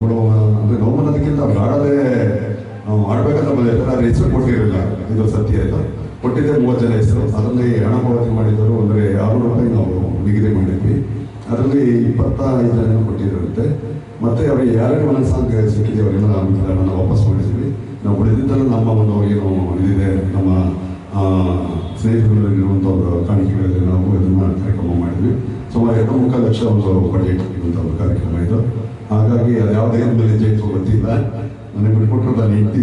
ಅಂದರೆ ನೋವನ್ನೋದಕ್ಕಿಂತ ಮಾಡದೆ ಮಾಡಬೇಕಂತ ಯಾಕಂದ್ರೆ ಹೆಸರು ಕೊಟ್ಟಿರಲಿಲ್ಲ, ಇದು ಸತ್ಯ ಆಯಿತು. ಕೊಟ್ಟಿದ್ದೆ 30 ಜನ ಹೆಸರು. ಅದರಲ್ಲಿ ಹಣ ಪಾವತಿ ಮಾಡಿದರು ಅಂದರೆ 600 ರೂಪಾಯಿ ನಾವು ನಿಗದಿ ಮಾಡಿದ್ವಿ. ಅದರಲ್ಲಿ 25 ಜನ ಕೊಟ್ಟಿದ್ರಂತೆ. ಮತ್ತು ಅವರಿಗೆ ಯಾರ್ಯಾರು ಒಂದೊಂದು ಸಾಂಗ್ ಸಿಕ್ಕಿದೆ ಅವರೆಲ್ಲ ಹಣ ವಾಪಸ್ ಮಾಡಿದ್ವಿ. ನಾವು ಉಳಿದಿದ್ದಲ್ಲ ನಮ್ಮ ಒಂದು ಏನು ಇದಿದೆ, ನಮ್ಮ ಸ್ನೇಹಿತರಲ್ಲಿರುವಂಥ ಒಂದು ಕಾಣಿಕೆಗಳಲ್ಲಿ ನಾವು ಇದನ್ನು ಕಾರ್ಯಕ್ರಮ ಮಾಡಿದ್ವಿ. ಸುಮಾರು 2.3 ಲಕ್ಷ ಒಂದು ಬಜೆಟ್ ಇರುವಂಥ ಒಂದು ಕಾರ್ಯಕ್ರಮ ಇದು. ಹಾಗಾಗಿ ಅದು ಯಾವುದೇ ಮೇಲೆ ಜೈತು ಗೊತ್ತಿಲ್ಲ. ನನಗೆ ಬಿಟ್ಕೊಟ್ರು ನಾನು ಹೆಂಡತಿ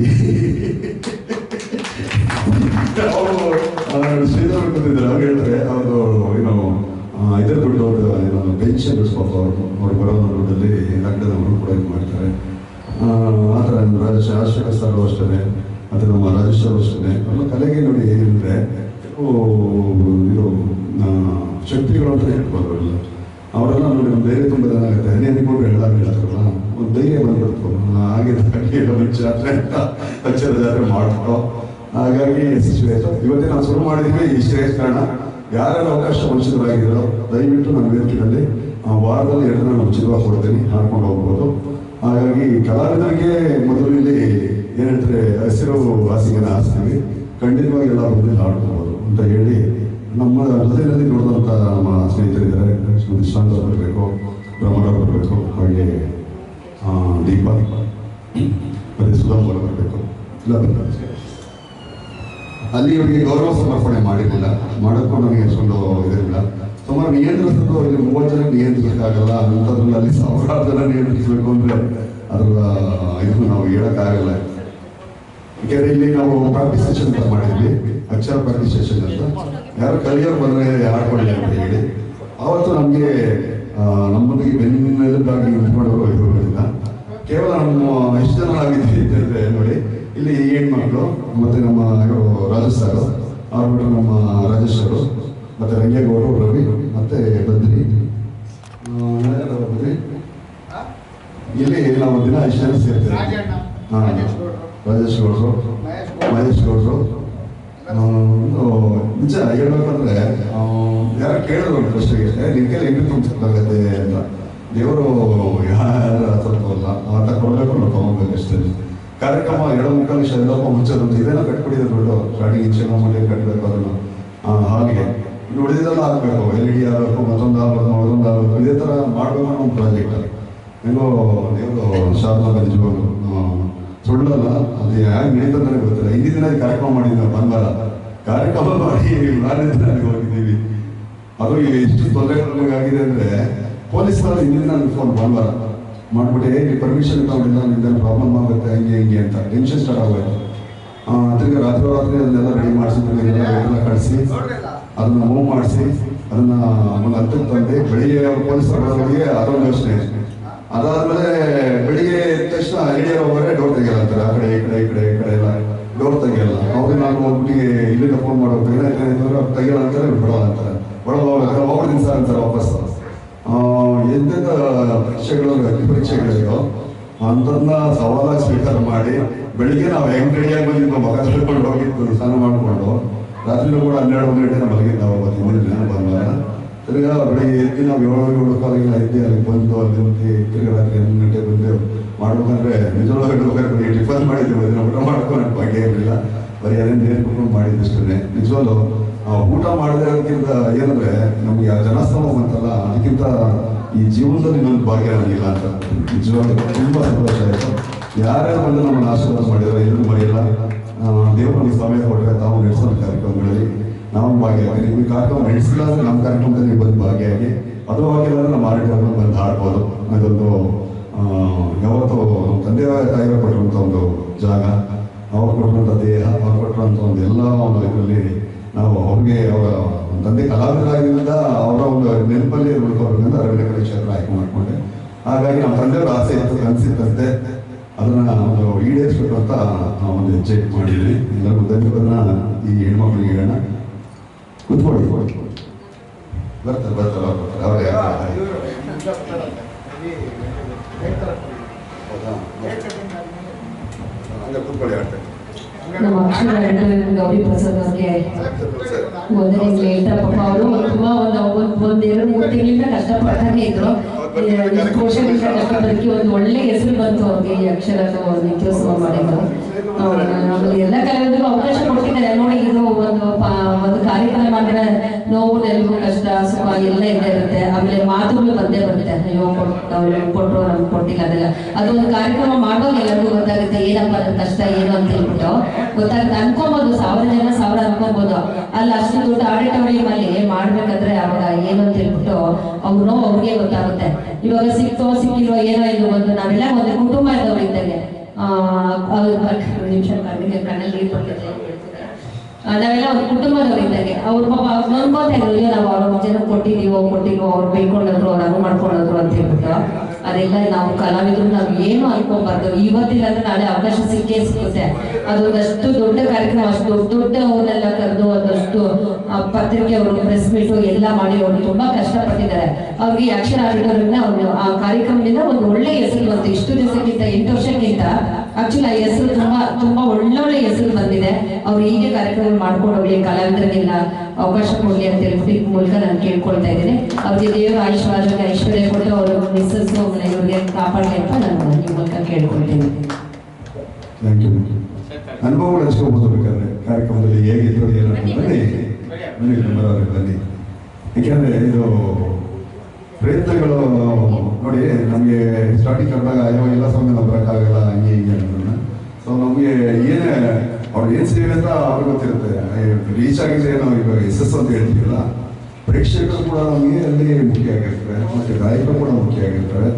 ಅವರು ಶ್ರೀಧರ್ ಬಂದಿದ್ದಾರೆ. ಅವ್ರು ಹೇಳ್ತಾರೆ ಅವರು ಏನು ಇದರ ದುಡ್ಡು ಏನು ಪೆನ್ಷನ್ ಪಾಪ ಅವ್ರು ಬರೋ ದುಡ್ಡಲ್ಲಿ ಲಗ್ನದವರು ಕೂಡ ಇದು ಮಾಡ್ತಾರೆ. ಆ ಥರ ರಾಜಶೇಖರ್ ಸರ್ ಅಷ್ಟೇ, ಮತ್ತು ನಮ್ಮ ರಾಜೇಶ್ ಅವರು ಅಷ್ಟೇ. ನಮ್ಮ ಕಲೆಗೆ ನೋಡಿ ಹೇಗಿದ್ರೆ ಇದು ಶಕ್ತಿಗಳು ಅಂತ ಹೇಳ್ಬೋದು. ಅವರೆಲ್ಲ ನೋಡಿ ನಮ್ಮ ಧೈರ್ಯ ತುಂಬ ಜನ ಆಗುತ್ತೆ. ಹನಿಕೊಂಡು ಹೇಳ್ತಾರಲ್ಲ, ಒಂದು ಧೈರ್ಯ ಬಂದ್ಬಿಡ್ತು. ಹಾಗೆ ಅಕ್ಷರ ಜಾತ್ರೆ ಮಾಡ್ಬಿಟ್ಟು ಹಾಗಾಗಿ ಯಶಸ್ವಿ ಆಯಿತು. ಇವತ್ತೇ ನಾವು ಶುರು ಮಾಡಿದ್ವಿ. ಈ ಶ್ರೇಷ್ಠ ಕಾರಣ ಯಾರ್ಯಾರು ಅವಕಾಶ ವಂಚಿತರಾಗಿದ್ದಾರೋ ದಯವಿಟ್ಟು ನನ್ನ ವೇದಿಕೆಯಲ್ಲಿ ವಾರದಲ್ಲಿ 2 ದಿನ ಉಚಿತವಾಗಿ ಕೊಡ್ತೀನಿ, ಹಾಡ್ಕೊಂಡು ಹೋಗ್ಬೋದು. ಹಾಗಾಗಿ ಕಲಾವಿದರಿಗೆ ಮೊದಲು ಇಲ್ಲಿ ಏನು ಹೇಳ್ತಾರೆ, ಹಸಿರು ಹಾಸಿಗೆನ ಹಾಸ್ತೀವಿ, ಖಂಡಿತವಾಗಿ ಎಲ್ಲ ಬಂದು ಹಾಡ್ಕೊಬೋದು ಅಂತ ಹೇಳಿ ನಮ್ಮ ಜೊತೆಯಲ್ಲಿ ನೋಡಿದಂಥ ನಮ್ಮ ಸ್ನೇಹಿತರಿದ್ದಾರೆ. ಶಾಂತ ಬರಬೇಕು, ಬ್ರಹ್ಮರ ಬರಬೇಕು, ಹಾಗೆ ದೀಪ ಮತ್ತು ಸುಧಾಮರ ಬರಬೇಕು. ಇಲ್ಲ ಬಂದ ಅಲ್ಲಿ ಇವರಿಗೆ ಗೌರವ ಸಮರ್ಪಣೆ ಮಾಡಿರಲಿಲ್ಲ, ಮಾಡೋಕ್ಕೂ ನನಗೆ ಅಷ್ಟೊಂದು ಇದಿರಲಿಲ್ಲ. ಸುಮಾರು ನಿಯಂತ್ರಿಸೋದು ಇಲ್ಲಿ 30 ಜನ ನಿಯಂತ್ರಿಸೋಕ್ಕಾಗಲ್ಲ. ಅಂಥದ್ರಲ್ಲಿ ಅಲ್ಲಿ 1000 ಜನ ನಿಯಂತ್ರಿಸಬೇಕು ಅಂದರೆ ಅದರ ಇದು ನಾವು ಹೇಳೋಕ್ಕಾಗಲ್ಲ. ಯಾಕೆಂದರೆ ಇಲ್ಲಿ ನಾವು ಪ್ರಾಕ್ಟೀಸ್ ಸೆಷನ್ ಅಂತ ಮಾಡಿದ್ವಿ, ಅಕ್ಷರ ಪ್ರಾಕ್ಟೀಸ್ ಸೆಷನ್ ಅಂತ. ಯಾರು ಕಲಿಯೋರು ಬಂದರೆ ಹಾಡ್ಕೊಳ್ಳಿ ಅಂತ ಹೇಳಿ ಆವತ್ತು ನಮಗೆ ನಮ್ಮೊಂದಿಗೆ ಬೆನ್ನೆಲುಬಾಗಿ ನಿಂತ್ಕೊಂಡವರು ಇರೋದಿಲ್ಲ. ಕೇವಲ ನಮ್ಮ ಎಷ್ಟು ಜನ ಆಗಿದ್ವಿ ಅಂತಂದರೆ ನೋಡಿ, ಇಲ್ಲಿ ಹೆಣ್ಮಕ್ಳು ಮತ್ತು ನಮ್ಮ ರಾಜೇಶ್ ಸರ್, ಅವ್ರು ಬಿಟ್ಟರೆ ನಮ್ಮ ರಾಜೇಶ್ ಅವರು, ಮತ್ತು ರಂಗೇಗೌಡರು, ರವಿ ಮತ್ತು ಬದ್ರಿ. ಇಲ್ಲಿ ನಾವು ದಿನ ಇಷ್ಟು ಜನ ಸೇರ್ತೇವೆ. ರಾಜೇಶ್ ಗೌಡರು, ಮಹೇಶ್ ಗೌಡರು. ನಿಜ ಹೇಳ್ಬೇಕಂದ್ರೆ ಯಾರು ಕೇಳಿದ್ರು ಫಸ್ಟಿಗೆ, ನಿಮ್ಮ ಕೈಲಿ ಹೆಂಗೆ ತುಂಬಿಸೋಕ್ಕಾಗತ್ತೆ ಅಂತ. ದೇವರು ಯಾರ ತತ್ವಲ್ಲ ಆತ ಕೊಡಬೇಕು, ನಾವು ತಗೋಬೇಕು ಅಷ್ಟೇ. ಕಾರ್ಯಕ್ರಮ 2.3 ಲಕ್ಷ ಎಲ್ಲಪ್ಪ ಮುಂಚೆದಂತ ಇದೇನೋ ಕಟ್ಬಿಟ್ಟಿದೆ ದುಡ್ಡು. ಸ್ಟಾರ್ಟಿಂಗ್ ಇನ್ಶೂರೆನ್ಸ್ ಮಾಡಿ ಕಟ್ಟಬೇಕು ಅದನ್ನು. ಹಾಗೆ ಇನ್ನು ಉಳಿದಿದ್ದೆಲ್ಲ ಆಗಬೇಕು, LED ಆಗಬೇಕು, ಮತ್ತೊಂದು ಆಗಬೇಕು, ಇದೇ ಥರ ಮಾಡಬೇಕು ಅನ್ನೋ ಒಂದು ಪ್ರಾಜೆಕ್ಟ್. ಹೆಂಗೋ ದೇವರು ಶಾರದಾ ನಿಜವಾಗ್ಲು ಸುಳ್ಳಲ್ಲ, ಅದು ಹೇಗೆ ನಡೀತಂತಾನೆ ಗೊತ್ತಿಲ್ಲ. 5 ದಿನ ಕಾರ್ಯಕ್ರಮ ಮಾಡಿದ್ವಿ, ಭಾನುವಾರ ಕಾರ್ಯಕ್ರಮ ಮಾಡಿ ನಾಳೆ ನನಗೆ ಹೋಗಿದ್ದೀವಿ. ಅದು ಎಷ್ಟು ತೊಂದರೆಗಳಾಗಿದೆ ಅಂದರೆ ಪೊಲೀಸರು ಹಿಂದಿನ ನನಗೆ ಫೋನ್ ಭಾನುವಾರ ಮಾಡಿಬಿಟ್ಟು, ಹೇಗೆ ಪರ್ಮಿಷನ್ ತಗೊಂಡಿಲ್ಲ, ನಿಮ್ದೇನು ಪ್ರಾಬ್ಲಮ್ ಆಗುತ್ತೆ ಹಂಗೆ ಅಂತ ಟೆನ್ಷನ್ ಸ್ಟಾರ್ಟ್ ಆಗೋಯ್ತು. ಅದಕ್ಕೆ ರಾತ್ರಿ ಅದನ್ನೆಲ್ಲ ರೆಡಿ ಮಾಡಿಸಿದ್ರೆ ಎಲ್ಲ ಕಳಿಸಿ ಅದನ್ನು ಮೂವ್ ಮಾಡಿಸಿ ಅದನ್ನು ಒಂದು ಹಂತಕ್ಕೆ ತಂದು ಬೆಳಿಗ್ಗೆ ಪೊಲೀಸರಿಗೆ ಅದೊಂದು ಯೋಚನೆ. ಅದಾದಮೇಲೆ ಬೆಳಿಗ್ಗೆ ಎದ್ದ ತಕ್ಷಣ ಹಿಡಿಯೋವರೆ ಡೋರ್ ತೆಗಿಯಲ್ಲ ಅಂತಾರೆ. ಆ ಕಡೆ ಈ ಕಡೆ ಎಲ್ಲ ಡೋರ್ ತೆಗಿಯಲ್ಲ. ಅವ್ರಿಗೆ ನಾನು ಒಟ್ಟಿಗೆ ಇಲ್ಲಿಂದ ಫೋನ್ ಮಾಡೋದು ತೆಗಿಯಲ್ಲ ಅಂತಾರೆ, ಬಿಡೋಲ್ಲ ಅಂತಾರೆ. ಹೋಗ್ಬಿಡ್ತೀನಿ ಸರ್ ಅಂತಾರೆ ವಾಪಸ್. ಎಂತೆಂಥ ಪರೀಕ್ಷೆಗಳು, ಅಗ್ನಿ ಪರೀಕ್ಷೆಗಳಿಗೋ ಅಂಥದನ್ನ ಸವಾಲಾಗಿ ಸ್ವೀಕಾರ ಮಾಡಿ ಬೆಳಿಗ್ಗೆ ನಾವು ಹೆಂಗೆ ರೆಡಿಯಾಗಿ ಬಂದಿದ್ದು, ಮಗ ತಿಳ್ಕೊಂಡು ಹೋಗಿದ್ದು, ಸ್ನಾನ ಮಾಡಿಕೊಂಡು ರಾತ್ರಿನೂ ಕೂಡ 12 ಗಂಟೆ ಮಲಗಿದ್ದು. ನಾವು ಹಿಂದಿನ ಭಾನುವಾರ ತಿರ್ಗಾ ಬೆಳಿಗ್ಗೆ ಎದ್ದು ನಾವು 7 ಕಾಲಿಗೆಲ್ಲ ಎದ್ದು ಅಲ್ಲಿಗೆ ಬಂದು ಅಲ್ಲಿ ತಿರ್ಗಾ ರಾತ್ರಿ 8 ಗಂಟೆ ಬಂದು ಮಾಡ್ಬೇಕಂದ್ರೆ ನಿಜವಾಗ್ಲೂ ಹೇಳ್ಬೇಕಾದ್ರೆ ಟಿಫನ್ ಮಾಡಿದ್ದೀವಿ, ಅದನ್ನ ಊಟ ಮಾಡ್ಕೊಂಡು ಭಾಗ್ಯ ಇರಲಿಲ್ಲ. ಬರೀ ಅದೇನು ನೇರ್ಕೊಂಡು ಮಾಡಿದ್ದಷ್ಟೇ. ನಿಜವಾಗ್ಲೂ ಊಟ ಮಾಡದೇ ಇರೋದಕ್ಕಿಂತ ಏನಂದರೆ ನಮಗೆ ಆ ಜನಸ್ತಮ ಬಂತಲ್ಲ, ಅದಕ್ಕಿಂತ ಈ ಜೀವನದಲ್ಲಿ ಇನ್ನೊಂದು ಭಾಗ್ಯ ನನಗಿಲ್ಲ ಅಂತ ನಿಜವಾಗ್ಲೂ ತುಂಬ ಸಂತೋಷ ಆಯಿತು. ಯಾರ್ಯಾರು ಬಂದು ನಮ್ಮನ್ನು ಆಶೀರ್ವಾದ ಮಾಡಿದ್ರು ಎಲ್ಲರೂ ಮರೆಯಲ್ಲ. ದೇವರಿಗೆ ಸಮಯ ಕೊಟ್ಟರೆ ತಾವು ನಡೆಸೋ ಕಾರ್ಯಕ್ರಮಗಳಲ್ಲಿ ನಾವು ಭಾಗಿಯಾಗಿ, ನಿಮಗೆ ಕಾರ್ಯಕ್ರಮ ನಡೆಸಿಲ್ಲ ಅಂದರೆ ನಮ್ಮ ಕಾರ್ಯಕ್ರಮದಲ್ಲಿ ನೀವು ಬಂದು ಭಾಗಿಯಾಗಿ, ಅದು ಆಗಿಲ್ಲ ನಮ್ಮ ಆರೋಗ್ಯವನ್ನು ಬಂದು ಹಾಡ್ಬೋದು. ಅದೊಂದು ಯಾವತ್ತೂ ನಮ್ಮ ತಂದೆ ತಾಯಿಗಳು ಕೊಟ್ಟಿರುವಂಥ ಒಂದು ಜಾಗ, ಅವ್ರು ಕೊಟ್ಟಿರುವಂಥ ದೇಹ, ಅವ್ರು ಕೊಟ್ಟಿರುವಂಥ ಒಂದು ಎಲ್ಲ ಒಂದು ಇದರಲ್ಲಿ ನಾವು ಅವ್ರಿಗೆ ಅವರ ತಂದೆ ಕಲಾವಿದರಾಗಿದ್ದರಿಂದ ಅವರ ಒಂದು ನೆನಪಲ್ಲಿ ಉಳ್ಕೋಬೇಕಂತ ಅರವಿಂದ ಕಲೆ ಕ್ಷೇತ್ರ ಆಯ್ಕೆ ಮಾಡಿಕೊಂಡೆ. ಹಾಗಾಗಿ ನಮ್ಮ ತಂದೆಯವ್ರ ಆಸೆ ಇತ್ತು, ಕನಸಿತ್ತಂತೆ, ಅದನ್ನು ಒಂದು ಈಡೇರಿಸಬೇಕು ಅಂತ ನಾವು ಒಂದು ಹೆಜ್ಜೆ ಮಾಡಿದ್ವಿ. ಎಲ್ಲರಿಗೂ ಧನ್ಯವಾದನ ಈ ಹೆಣ್ಮಕ್ಳಿಗೆ ಹೇಳೋಣ. ಕುತ್ಕೊಳ್ಳಿ, ಬರ್ತಾರೆ ಅವರೇ ಕುತ್ಕೊಳ್ಳಿ. ಆಡ್ತಾರೆ ನಮ್ಮ ಅಕ್ಷರ ಗೌರಿ ಪ್ರಸಾದ್ ಅವ್ರಿಗೆ ಮೊದಲೇ ಹೇಳ್ತಾ ಪಾಪ ಅವರು ತುಂಬಾ ಒಂದು 1-2-3 ತಿಂಗಳಿಂದ ಕಷ್ಟಪಡ್ತಾನೆ ಇದ್ರು. ವರ್ಷಗಳಿಂದ ಕಷ್ಟಪಟ್ಟು ಒಂದು ಒಳ್ಳೆ ಹೆಸರು ಬಂತು ಅವ್ರಿಗೆ ಈ ಅಕ್ಷರ ನಿತ್ಯೋತ್ಸವ ಮಾಡಿದ್ರು. ಆಮೇಲೆ ಎಲ್ಲ ಕಲಾವಿದರಿಗೂ ಅವಕಾಶ ಕೊಡ್ತಿದ್ದಾರೆ. ನೋಡಿ, ಇದು ಒಂದು ಕಾರ್ಯಕ್ರಮ ಮಾಡಿದ್ರೆ ನೋವು, ನೆಲವು, ಕಷ್ಟ, ಸುಖ ಎಲ್ಲ ಇದ್ದೇ ಇರುತ್ತೆ. ಆಮೇಲೆ ಮಾತುಗಳು ಬಂದೇ ಬರುತ್ತೆ. ಅಯ್ಯೋ ಕೊಟ್ಟರು, ನಮ್ಗೆ ಕೊಟ್ಟಿಲ್ಲ, ಅದೆಲ್ಲ. ಅದೊಂದು ಕಾರ್ಯಕ್ರಮ ಮಾಡೋದು ಎಲ್ಲರಿಗೂ ಗೊತ್ತಾಗುತ್ತೆ, ಏನಪ್ಪ ಅದ್ರ ಕಷ್ಟ ಏನು ಅಂತ ಹೇಳ್ಬಿಟ್ಟು ಗೊತ್ತಾಗುತ್ತೆ. ಅನ್ಕೊಬೋದು, 1000 ಜನ 1000 ಅನ್ಕೊಬೋದು. ಅಲ್ಲಿ ಅಷ್ಟು ದೊಡ್ಡ ಆಡಿಟೋರಿಯಂ ಅಲ್ಲಿ ಮಾಡ್ಬೇಕಾದ್ರೆ ಅವಾಗ ಏನು ಅಂತ ಹೇಳ್ಬಿಟ್ಟು ಅವ್ರು ಅವ್ರಿಗೆ ಗೊತ್ತಾಗುತ್ತೆ. ಇವಾಗ ಸಿಕ್ಕಿರೋ ಏನೋ ಇದು ಒಂದು ನಾವೆಲ್ಲ ಒಂದು ಕುಟುಂಬ ಇದ್ದವ್ರು ಇದ್ದಂಗೆ. ನಿಮಿಷ ಕಣ್ಣಲ್ಲಿ ನೀರು ಬರ್ತಿದೆ. ನಾವೆಲ್ಲ ಒಂದು ಕುಟುಂಬದವ್ರು ಇದ್ದಂಗೆ. ಅವ್ರ ಪಾಪ ಅವ್ರು ನೋಡ್ಕೋತಾ ಇದ್ರು, ಅಯ್ಯೋ ನಾವು ಅವ್ರ ಜನ ಕೊಟ್ಟಿದೀವೋ ಅವ್ರು ಬೈಕೊಂಡೋದ್ರು, ಅವ್ರು ಹಂಗ್ ಮಾಡ್ಕೊಂಡೋದ್ರು ಅಂತ ಹೇಳ್ಬಿಟ್ಟು. ಅದೆಲ್ಲ ನಾವು ಕಲಾವಿದ್ರು ನಾವು ಏನು ಅನ್ಕೋಬಾರ್ದು. ಇವತ್ತಿಲ್ಲ ಅಂದ್ರೆ ನಾಳೆ ಅವಕಾಶ ಸಿಕ್ಕೇ ಸಿಗುತ್ತೆ. ಅದೊಂದಷ್ಟು ದೊಡ್ಡ ಕಾರ್ಯಕ್ರಮ, ಅಷ್ಟು ದೊಡ್ಡ ಅವ್ರನ್ನೆಲ್ಲ ಕರೆದು ಒಂದಷ್ಟು ಪತ್ರಿಕೆ ಅವರು ಪ್ರೆಸ್ ಮೀಟು ಎಲ್ಲ ಮಾಡಿ ಅವರು ತುಂಬಾ ಕಷ್ಟಪಟ್ಟಿದ್ದಾರೆ. ಅವ್ರಿಗೆ ಅಕ್ಷರ ಆಡಿಟೋರಿಯಂನ ಅವ್ರು ಆ ಕಾರ್ಯಕ್ರಮದಿಂದ ಒಂದು ಒಳ್ಳೆ ಹೆಸರು ಬಂತು. ಇಷ್ಟು ದಿವಸಕ್ಕಿಂತ 8 ವರ್ಷಕ್ಕಿಂತ ಆಕ್ಚುಲಿ ಆ ಹೆಸರು ತುಂಬಾ ಒಳ್ಳೊಳ್ಳೆ ಹೆಸರು ಬಂದಿದೆ. ಅವ್ರು ಹೀಗೆ ಕಾರ್ಯಕ್ರಮ ಮಾಡ್ಕೊಂಡು ಹೋಗ್ಲಿ, ಕಲಾವಿದರಿಗೆಲ್ಲ ಅವಕಾಶ ಕೊಡ್ಲಿ ಅಂತ ಹೇಳ್ಬಿಟ್ಟು ಈ ಮೂಲಕ ನಾನು ಕೇಳ್ಕೊಳ್ತಾ ಇದ್ದೀನಿ. ಅವ್ರಿಗೆ ದೇವರ ಆಯುಷ್ಯ ಐಶ್ವರ್ಯ ಕೊಟ್ಟು ಅವರು ಮಿಸ್ಸಸ್ ಇವ್ರಿಗೆ ಕಾಪಾಡಲಿ ಅಂತ ನಾನು ಈ ಮೂಲಕ ಕೇಳ್ಕೊಳ್ತೀನಿ. Thank you. ಅನುಭವಗಳು ಹಂಚ್ಕೋಬಹುದು ಬೇಕಾದ್ರೆ ಕಾರ್ಯಕ್ರಮದಲ್ಲಿ ಹೇಗಿತ್ತು ಏನಂತ ಬನ್ನಿ ಬನ್ನಿ. ಯಾಕೆಂದ್ರೆ ಇದು ಪ್ರಯತ್ನಗಳು ನೋಡಿ, ನಮಗೆ ಸ್ಟಾರ್ಟಿಂಗ್ ಕರೆದಾಗ ಅಯ್ಯೋ ಎಲ್ಲ ಸಮಯ ನಾವು ಬರೋಕ್ಕಾಗಲ್ಲ ಹಂಗೆ ಹಿಂಗೆ ಅನ್ನೋದನ್ನ. ಸೊ ನಮಗೆ ಏನೇ ಅವ್ರು ಏನು ಸೇವೆ ಅಂತ ಅವ್ರಿಗೆ ಗೊತ್ತಿರುತ್ತೆ. ರೀಚ್ ಆಗಿದೆ ನಾವು ಇವಾಗ ಯಶಸ್ಸು ಅಂತ ಹೇಳ್ತೀವಲ್ಲ, ಪ್ರೇಕ್ಷಕರು ಕೂಡ ನಮಗೆ ಅಲ್ಲಿ ಮುಖ್ಯ ಆಗಿರ್ತಾರೆ, ಮತ್ತು ಗಾಯಕರು ಕೂಡ ಮುಖ್ಯ ಆಗಿರ್ತಾರೆ.